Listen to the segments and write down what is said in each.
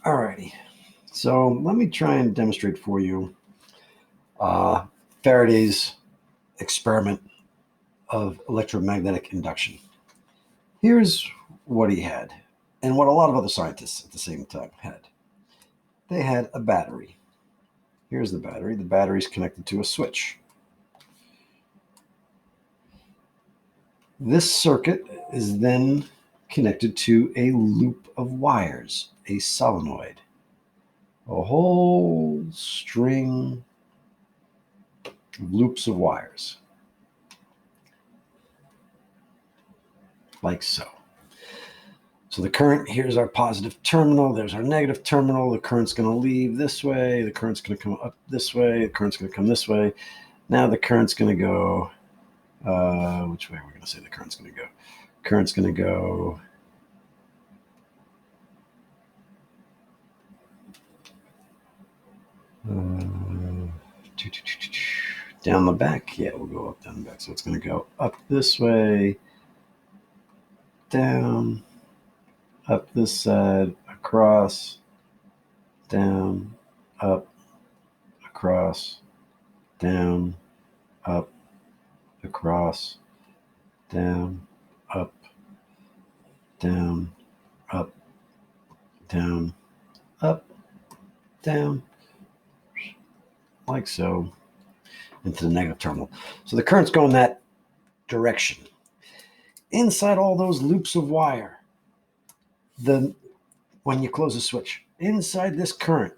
Alrighty, so let me try and demonstrate for you Faraday's experiment of electromagnetic induction. Here's what he had, and what a lot of other scientists at the same time had. They had a battery. Here's the battery. The battery is connected to a switch. This circuit is then connected to a loop of wires, a solenoid, a whole string of loops of wires, like so. So the current, here's our positive terminal, there's our negative terminal, the current's going to leave this way, the current's going to come up this way, the current's going to come this way. Now the current's going to go, which way are we going to say the current's going to go? Current's going to go down the back. Yeah, we'll go up, down the back. So it's going to go up this way, down, up this side, across, down, up, across, down, up, across, down, up, down, up, down, up, down, like so, into the negative terminal. So the current's going that direction. Inside all those loops of wire, when you close the switch, inside this current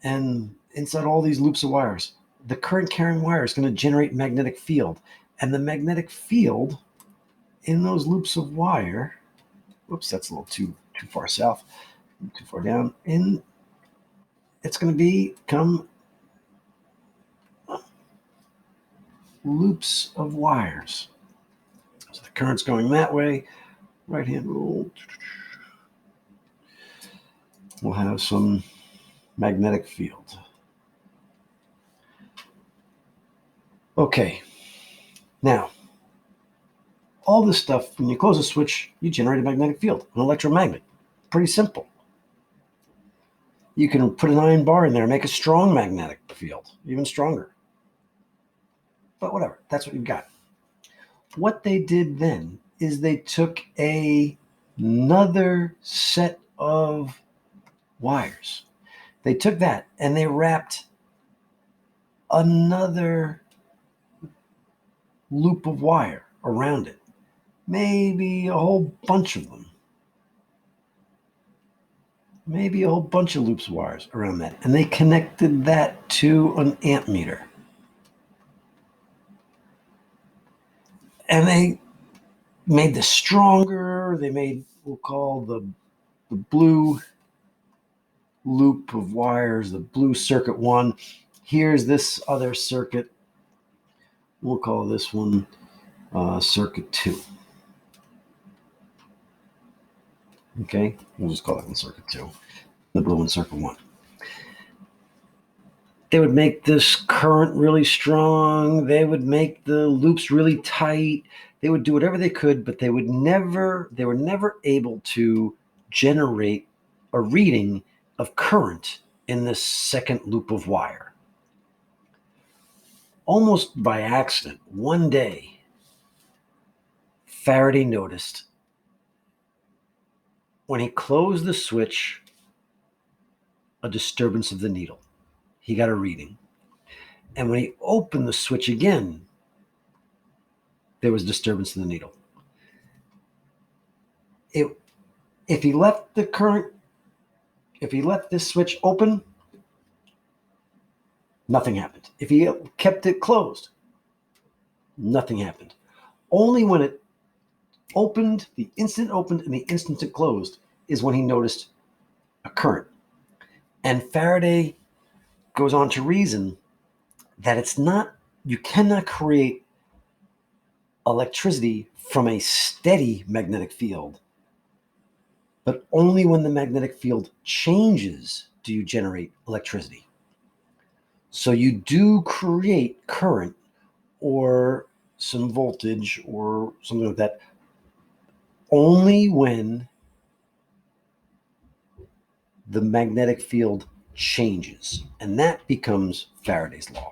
and inside all these loops of wires, the current carrying wire is going to generate magnetic field. And the magnetic field in those loops of wire, whoops, that's a little too far south, too far down, in it's going to become loops of wires. So the current's going that way, right hand rule. We'll have some magnetic field. Okay, now, all this stuff, when you close a switch, you generate a magnetic field, an electromagnet. Pretty simple. You can put an iron bar in there and make a strong magnetic field, even stronger. But whatever, that's what you've got. What they did then is they took another set of wires. They took that and they wrapped another loop of wire around it. Maybe a whole bunch of them. Maybe a whole bunch of loops of wires around that. And they connected that to an amp meter. And they made this stronger. They made, we'll call the blue loop of wires, the blue circuit 1. Here's this other circuit. We'll call this one circuit 2. Okay, we'll just call that one circuit 2. The blue one circuit 1. They would make this current really strong. They would make the loops really tight. They would do whatever they could, but they were never able to generate a reading of current in this second loop of wire. Almost by accident, one day, Faraday noticed when he closed the switch, a disturbance of the needle. He got a reading. And when he opened the switch again, there was disturbance in the needle. If he left this switch open, nothing happened. If he kept it closed, nothing happened. Only when it opened, the instant it opened and the instant it closed, is when he noticed a current. And Faraday goes on to reason that you cannot create electricity from a steady magnetic field, but only when the magnetic field changes do you generate electricity. So you do create current or some voltage or something like that only when the magnetic field changes, and that becomes Faraday's law.